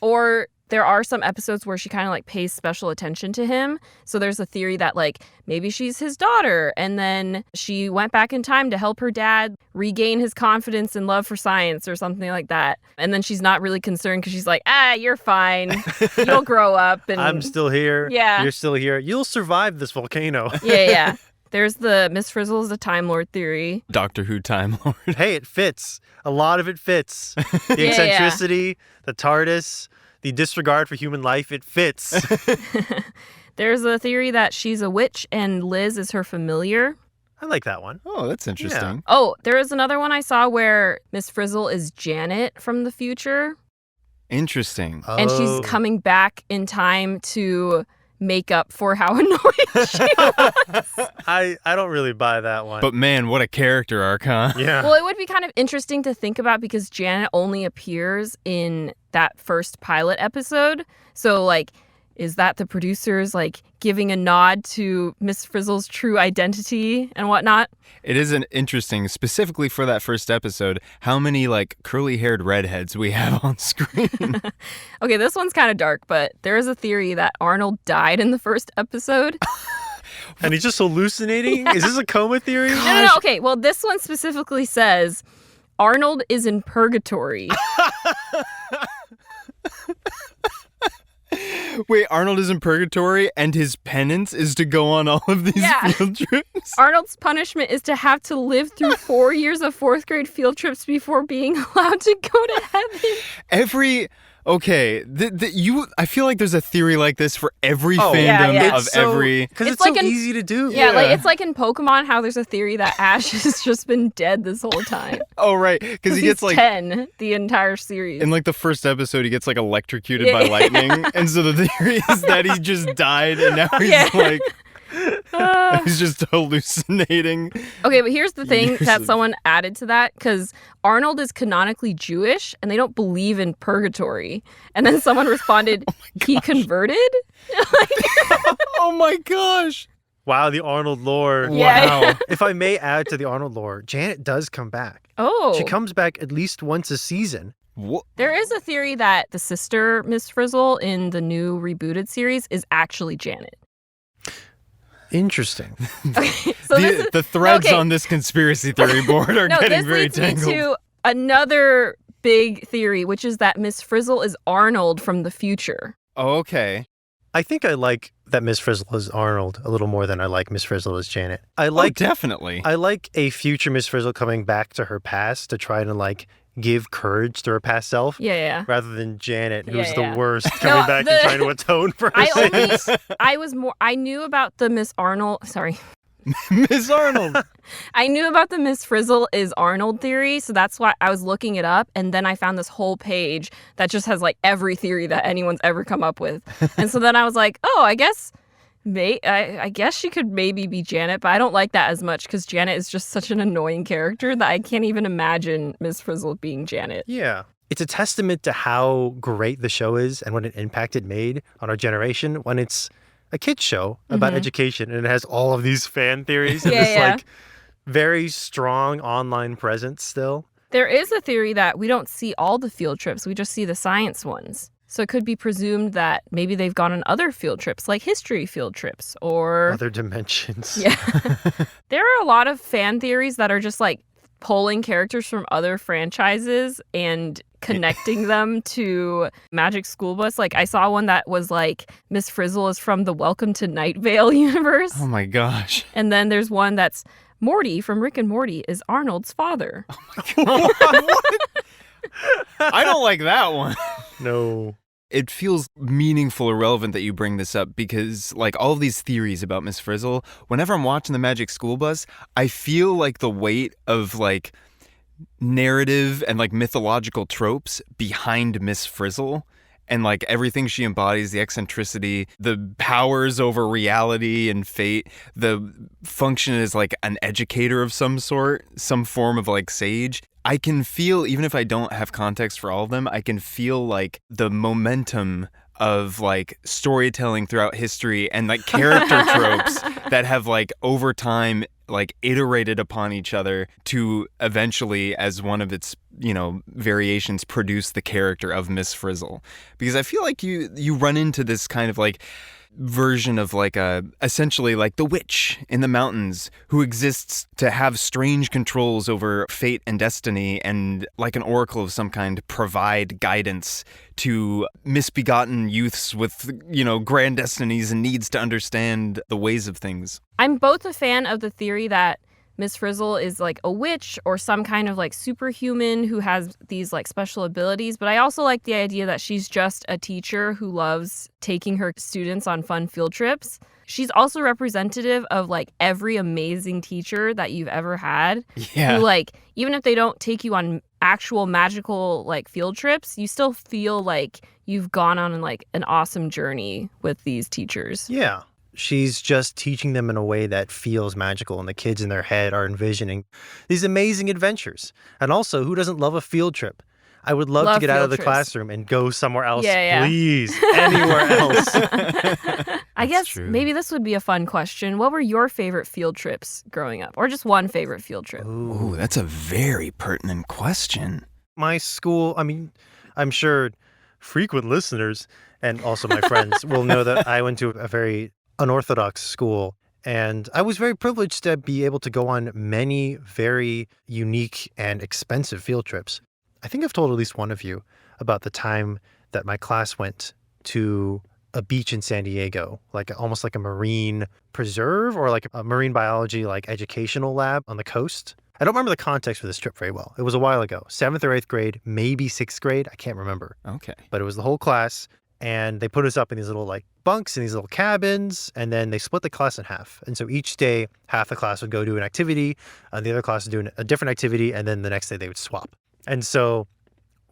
or there are some episodes where she kind of like pays special attention to him. So there's a theory that like maybe she's his daughter, and then she went back in time to help her dad regain his confidence and love for science or something like that. And then she's not really concerned because she's like, you're fine. You'll grow up. And I'm still here. Yeah. You're still here. You'll survive this volcano. Yeah. There's the Miss Frizzle is a Time Lord theory. Doctor Who Time Lord. Hey, it fits. A lot of it fits. The eccentricity, the TARDIS, the disregard for human life, it fits. There's a theory that she's a witch and Liz is her familiar. I like that one. Oh, that's interesting. Yeah. Oh, there is another one I saw where Miss Frizzle is Janet from the future. Interesting. And she's coming back in time to make up for how annoying she was. I don't really buy that one. But man, what a character arc, huh? Yeah. Well, it would be kind of interesting to think about because Janet only appears in that first pilot episode. So, like, is that the producers, like, giving a nod to Miss Frizzle's true identity and whatnot? It is interesting, specifically for that first episode, how many, like, curly-haired redheads we have on screen. Okay, this one's kind of dark, but there is a theory that Arnold died in the first episode. And he's just hallucinating? Is this a coma theory? No. Okay, well, this one specifically says Arnold is in purgatory. Wait, Arnold is in purgatory and his penance is to go on all of these field trips? Arnold's punishment is to have to live through 4 years of fourth grade field trips before being allowed to go to heaven. Okay, I feel like there's a theory like this for every fandom yeah. of every. Because it's like so easy to do. Yeah, like it's like in Pokemon how there's a theory that Ash has just been dead this whole time. Oh right, because he gets he's like 10 the entire series. in like the first episode he gets like electrocuted by lightning, and so the theory is that he just died and now he's like. He's just hallucinating. Okay, but here's the thing Years that of- someone added to that, because Arnold is canonically Jewish and they don't believe in purgatory. And then someone responded, he converted? Oh my gosh. Wow, the Arnold lore. Yeah. Wow. If I may add to the Arnold lore, Janet does come back. Oh. She comes back at least once a season. What? There is a theory that the sister, Miss Frizzle, in the new rebooted series is actually Janet. Interesting. Okay, so The threads okay. on this conspiracy theory board are No, getting this very leads tangled. me to another big theory, which is that Miss Frizzle is Arnold from the future. Oh, okay. I think I like that Miss Frizzle is Arnold a little more than I like Miss Frizzle as Janet. I like definitely. I like a future Miss Frizzle coming back to her past to try to like give courage to her past self. Yeah. Rather than Janet, who's Yeah. the worst, coming back and trying to atone for her sins. I knew about the Miss Arnold, sorry. Miss Arnold. I knew about the Miss Frizzle is Arnold theory, so that's why I was looking it up, and then I found this whole page that just has like every theory that anyone's ever come up with. And so then I was like, oh, I guess she could maybe be Janet, but I don't like that as much because Janet is just such an annoying character that I can't even imagine Miss Frizzle being Janet. Yeah. It's a testament to how great the show is and what an impact it made on our generation when it's a kid's show about education and it has all of these fan theories and this like very strong online presence still. There is a theory that we don't see all the field trips, we just see the science ones. So it could be presumed that maybe they've gone on other field trips, like history field trips or Other dimensions. Yeah. There are a lot of fan theories that are just like pulling characters from other franchises and connecting them to Magic School Bus. Like I saw one that was like Miss Frizzle is from the Welcome to Night Vale universe. Oh my gosh. And then there's one that's Morty from Rick and Morty is Arnold's father. I don't like that one. No. It feels meaningful or relevant that you bring this up because, like, all of these theories about Miss Frizzle, whenever I'm watching the Magic School Bus, I feel like the weight of, like, narrative and, like, mythological tropes behind Miss Frizzle and, like, everything she embodies, the eccentricity, the powers over reality and fate, the function as, like, an educator of some sort, some form of, like, sage. I can feel, even if I don't have context for all of them, I can feel like the momentum of like storytelling throughout history and like character tropes that have like over time like iterated upon each other to eventually, as one of its, you know, variations, produce the character of Miss Frizzle. Because I feel like you run into this kind of like version of like essentially like the witch in the mountains who exists to have strange controls over fate and destiny and like an oracle of some kind provide guidance to misbegotten youths with, you know, grand destinies and needs to understand the ways of things. I'm both a fan of the theory that Miss Frizzle is like a witch or some kind of like superhuman who has these like special abilities. But I also like the idea that she's just a teacher who loves taking her students on fun field trips. She's also representative of like every amazing teacher that you've ever had. Yeah. Who like, even if they don't take you on actual magical like field trips, you still feel like you've gone on like an awesome journey with these teachers. Yeah. She's just teaching them in a way that feels magical, and the kids in their head are envisioning these amazing adventures. And also, who doesn't love a field trip? I would love to get out of the classroom and go somewhere else, please. Anywhere else. I guess true. maybe this would be a fun question. What were your favorite field trips growing up? Or just one favorite field trip? Ooh, that's a very pertinent question. My school, I mean, I'm sure frequent listeners and also my friends will know that I went to a very unorthodox school. And I was very privileged to be able to go on many very unique and expensive field trips. I think I've told at least one of you about the time that my class went to a beach in San Diego, like almost like a marine preserve or like a marine biology like educational lab on the coast. I don't remember the context for this trip very well. It was a while ago, 7th or 8th grade, maybe 6th grade. I can't remember. Okay. But it was the whole class. And they put us up in these little like bunks in these little cabins. And then they split the class in half. And so each day, half the class would go do an activity. And the other class would do a different activity. And then the next day they would swap. And so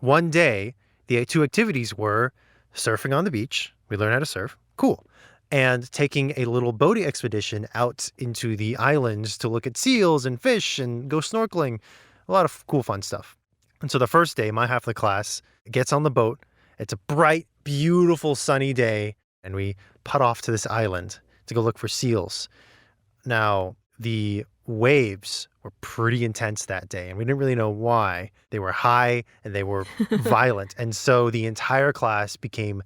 one day, the 2 activities were surfing on the beach. We learned how to surf. Cool. And taking a little boating expedition out into the islands to look at seals and fish and go snorkeling. A lot of cool, fun stuff. And so the first day, my half of the class gets on the boat. It's a bright, beautiful, sunny day. And we putt off to this island to go look for seals. Now, the waves were pretty intense that day, and we didn't really know why. They were high and they were violent. And so the entire class became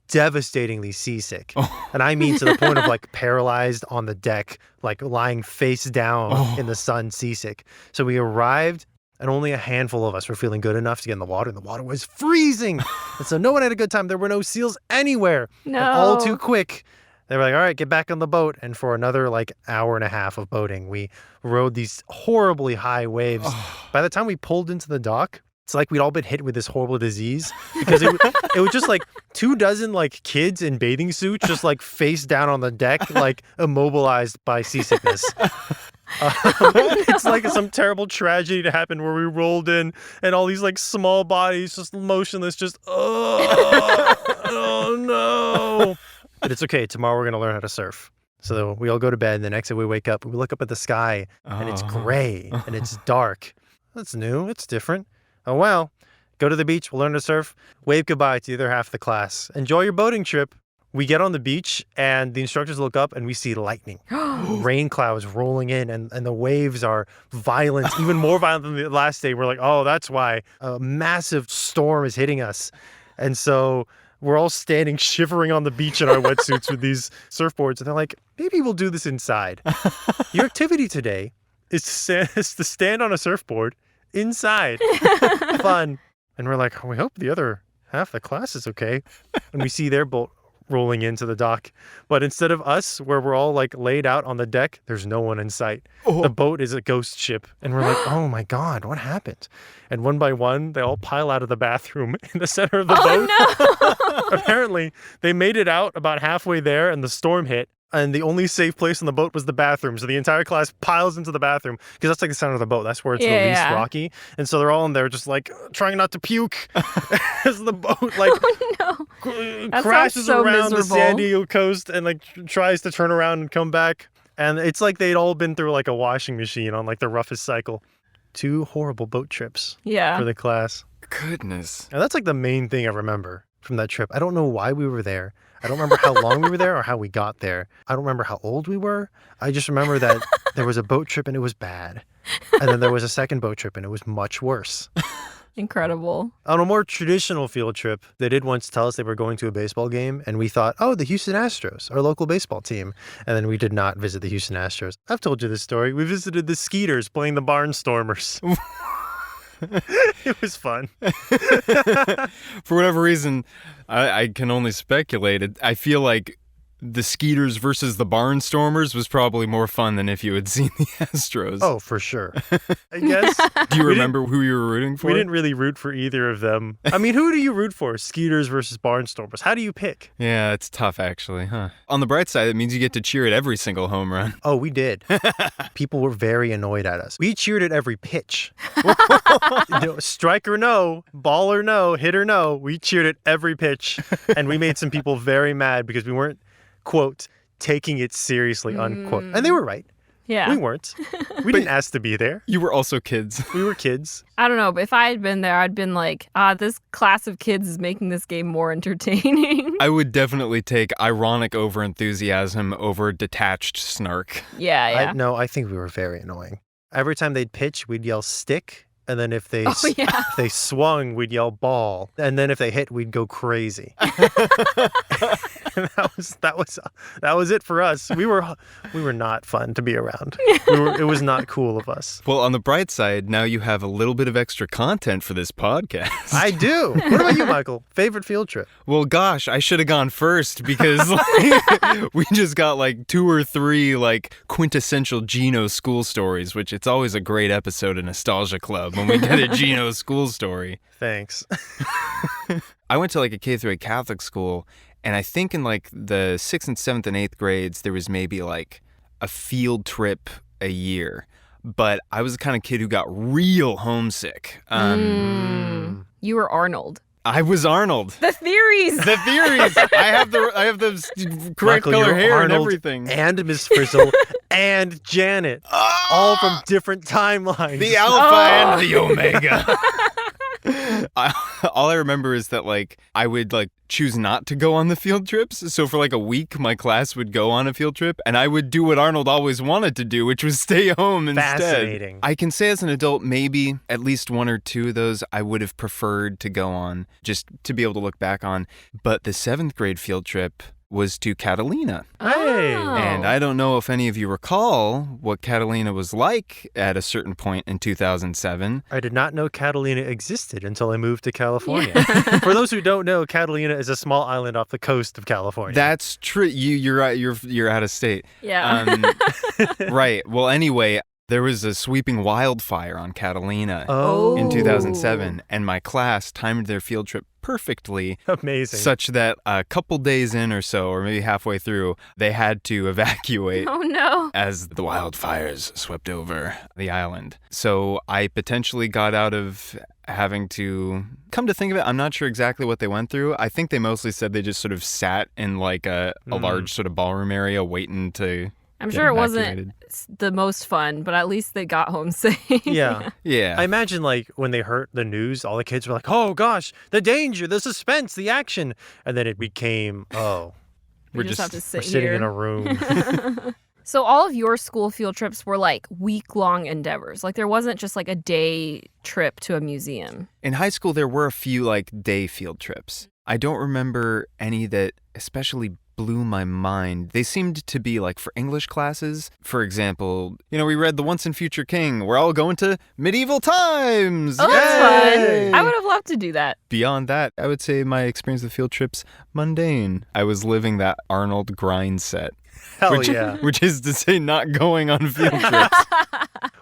devastatingly seasick. And I mean to the point of like paralyzed on the deck, like lying face down in the sun, seasick. So we arrived and only a handful of us were feeling good enough to get in the water, and the water was freezing. And so no one had a good time. There were no seals anywhere. No. And all too quick. They were like, all right, get back on the boat. And for another like hour and a half of boating, we rode these horribly high waves. By the time we pulled into the dock, it's like we'd all been hit with this horrible disease because it was just like 24 like kids in bathing suits just like face down on the deck, like immobilized by seasickness. It's like some terrible tragedy to happen where we rolled in and all these like small bodies just motionless, just oh no. But it's okay. Tomorrow we're going to learn how to surf. So we all go to bed, and the next day we wake up and we look up at the sky and it's gray and it's dark. That's new. It's different. Oh, well, go to the beach. We'll learn to surf. Wave goodbye to the other half of the class. Enjoy your boating trip. We get on the beach and the instructors look up and we see lightning. Rain clouds rolling in and the waves are violent, even more violent than the last day. We're like, oh, that's why a massive storm is hitting us. And so we're all standing shivering on the beach in our wetsuits with these surfboards. And they're like, maybe we'll do this inside. Your activity today is to stand on a surfboard inside. Fun. And we're like, we hope the other half of the class is okay. And we see their boat rolling into the dock. But instead of us, where we're all like laid out on the deck, there's no one in sight. The boat is a ghost ship. And we're like, oh my God, what happened? And one by one, they all pile out of the bathroom in the center of the boat. No. Apparently, they made it out about halfway there and the storm hit. And the only safe place on the boat was the bathroom. So the entire class piles into the bathroom because that's like the center of the boat. That's where it's the least rocky. And so they're all in there just like trying not to puke as the boat like crashes so around miserable. the San Diego coast and like tries to turn around and come back. And it's like they'd all been through like a washing machine on like the roughest cycle. 2 horrible boat trips for the class. Goodness. And that's like the main thing I remember from that trip. I don't know why we were there. I don't remember how long we were there or how we got there. I don't remember how old we were. I just remember that there was a boat trip and it was bad. And then there was a second boat trip and it was much worse. Incredible. On a more traditional field trip, they did once tell us they were going to a baseball game, and we thought, oh, the Houston Astros, our local baseball team. And then we did not visit the Houston Astros. I've told you this story. We visited the Skeeters playing the Barnstormers. It was fun. For whatever reason, I can only speculate. I feel like the Skeeters versus the Barnstormers was probably more fun than if you had seen the Astros. Oh, for sure. I guess. Do you remember who you were rooting for? We didn't really root for either of them. I mean, who do you root for? Skeeters versus Barnstormers. How do you pick? Yeah, it's tough, actually, huh? On the bright side, it means you get to cheer at every single home run. Oh, we did. People were very annoyed at us. We cheered at every pitch. Strike or no, ball or no, hit or no. We cheered at every pitch. And we made some people very mad because we weren't, quote, taking it seriously, unquote. And they were right. Yeah. We weren't. We didn't ask to be there. You were also kids. We were kids. I don't know, but if I had been there, I'd been like, this class of kids is making this game more entertaining. I would definitely take ironic over-enthusiasm over detached snark. Yeah. I think we were very annoying. Every time they'd pitch, we'd yell stick And then if they yeah. if they swung, we'd yell ball. And then if they hit, we'd go crazy. And that was it for us. We were not fun to be around. It was not cool of us. Well, on the bright side, now you have a little bit of extra content for this podcast. I do. What about you, Michael? Favorite field trip? Well, gosh, I should have gone first because we just got like 2 or 3 like quintessential Jino school stories, which it's always a great episode of Nostalgia Club when we get a Jino school story. Thanks. I went to like a K-8 Catholic school, and I think in like the 6th and 7th and 8th grades, there was maybe like a field trip a year. But I was the kind of kid who got real homesick. You were Arnold. I was Arnold. The theories. The theories. I have the correct Michael, color you're hair Arnold and everything. And Miss Frizzle and Janet. All from different timelines. The Alpha and the Omega. All I remember is that like I would like choose not to go on the field trips. So for like a week, my class would go on a field trip, and I would do what Arnold always wanted to do, which was stay home instead. Fascinating. I can say as an adult, maybe at least 1 or 2 of those I would have preferred to go on, just to be able to look back on. But the 7th grade field trip was to Catalina. Hey. And I don't know if any of you recall what Catalina was like at a certain point in 2007. I did not know Catalina existed until I moved to California. For those who don't know, Catalina is a small island off the coast of California. That's true. You're right. You're out of state. Yeah. Right. Well, anyway, there was a sweeping wildfire on Catalina Oh. in 2007, and my class timed their field trip perfectly. Amazing. Such that a couple days in or so, or maybe halfway through, they had to evacuate. Oh, no. As the wildfires swept over the island. So I potentially got out of having to, come to think of it, I'm not sure exactly what they went through. I think they mostly said they just sort of sat in like a large sort of ballroom area waiting to I'm get sure it evacuated. wasn't the most fun, but at least they got home safe. Yeah. Yeah. I imagine like when they heard the news, all the kids were like, oh gosh, the danger, the suspense, the action. And then it became, We just have to sit we're sitting here. in a room. So all of your school field trips were like week-long endeavors. Like there wasn't just like a day trip to a museum. In high school, there were a few like day field trips. I don't remember any that especially blew my mind. They seemed to be like for English classes. For example, we read The Once and Future King. We're all going to medieval times. Oh, that's Yay! fun. I would have loved to do that. Beyond that, I would say my experience with field trips, mundane. I was living that Arnold grind set. Hell yeah. Which is to say not going on field trips.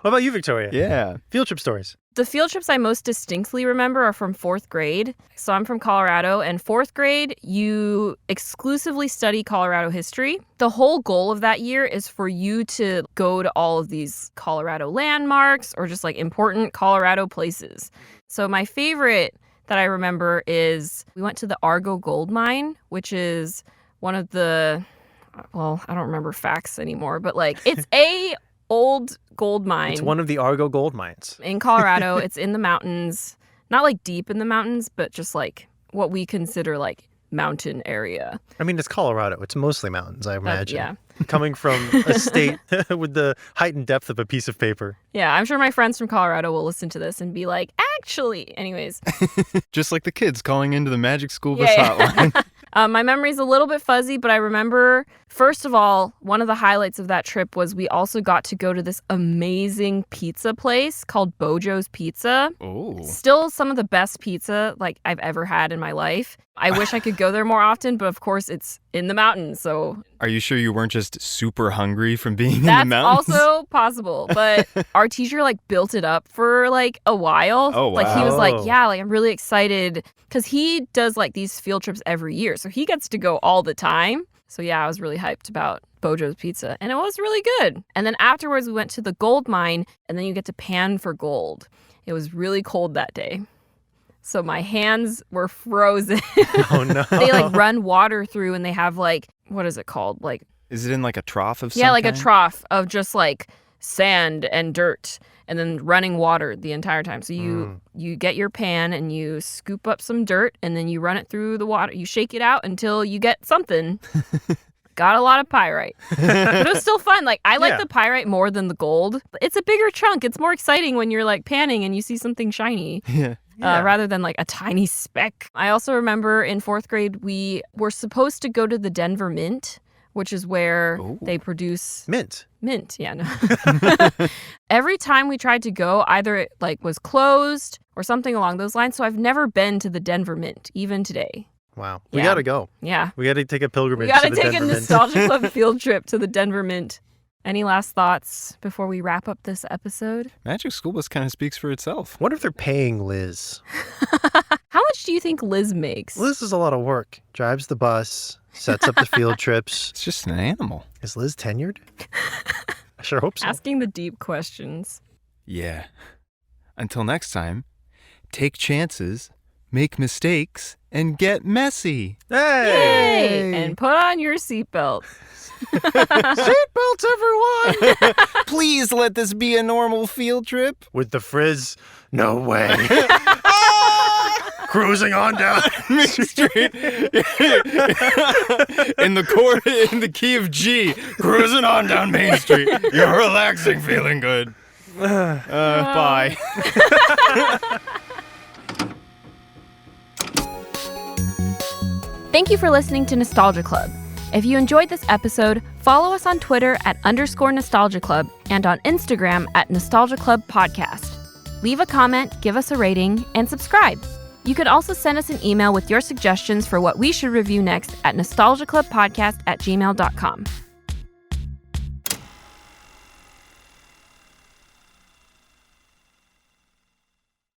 What about you, Victoria? Yeah. Field trip stories. The field trips I most distinctly remember are from 4th grade. So I'm from Colorado, and 4th grade, you exclusively study Colorado history. The whole goal of that year is for you to go to all of these Colorado landmarks or just like important Colorado places. So my favorite that I remember is we went to the Argo gold mine, which is one of the, well, I don't remember facts anymore, but like it's a old gold mine. It's one of the Argo gold mines. In Colorado. It's in the mountains, not like deep in the mountains, but just like what we consider like mountain area. I mean, it's Colorado. It's mostly mountains, I imagine. Yeah. Coming from a state with the height and depth of a piece of paper. Yeah, I'm sure my friends from Colorado will listen to this and be like, actually. Anyways. Just like the kids calling into the Magic School Bus Yeah. hotline. My memory's a little bit fuzzy, but I remember, first of all, one of the highlights of that trip was we also got to go to this amazing pizza place called Bojo's Pizza. Oh. Still some of the best pizza like I've ever had in my life. I wish I could go there more often, but of course it's in the mountains, so Are you sure you weren't just super hungry from being in the that's mountains? also possible. But our teacher like built it up for like a while. Oh, Like he was wow. like, yeah, like I'm really excited because he does like these field trips every year. So he gets to go all the time. So yeah, I was really hyped about Bojo's Pizza and it was really good. And then afterwards we went to the gold mine and then you get to pan for gold. It was really cold that day. So my hands were frozen. Oh, no. They like run water through and they have like, what is it called? Like, Is it in like a trough of some yeah, like a kind? trough of just like sand and dirt and then running water the entire time. So you get your pan and you scoop up some dirt and then you run it through the water. You shake it out until you get something. got a lot of pyrite. But it was still fun. Like, I like Yeah. the pyrite more than the gold. It's a bigger chunk. It's more exciting when you're like panning and you see something shiny. Yeah. Rather than like a tiny speck. I also remember in 4th grade, we were supposed to go to the Denver Mint, which is where they produce Mint. Yeah, no. Every time we tried to go, either it like was closed or something along those lines. So I've never been to the Denver Mint, even today. Wow. We Yeah. got to go. Yeah. We got to take a We pilgrimage got to to the take a Denver Mint. Nostalgia Club field trip to the Denver Mint. Any last thoughts before we wrap up this episode? Magic School Bus kind of speaks for itself. Wonder if they're paying Liz. How much do you think Liz makes? Liz is a lot of work. Drives the bus, sets up the field trips. It's just an animal. Is Liz tenured? I sure hope so. Asking the deep questions. Yeah. Until next time, take chances, make mistakes, and get messy. Hey! Yay! And put on your seatbelt. Seatbelts, everyone! Please let this be a normal field trip. With the frizz, no way. Cruising on down Main Street. in the key of G. Cruising on down Main Street. You're relaxing, feeling good. Bye. Thank you for listening to Nostalgia Club. If you enjoyed this episode, follow us on Twitter at _Nostalgia Club and on Instagram at Nostalgia Club Podcast. Leave a comment, give us a rating, and subscribe. You could also send us an email with your suggestions for what we should review next at nostalgiaclubpodcast@gmail.com.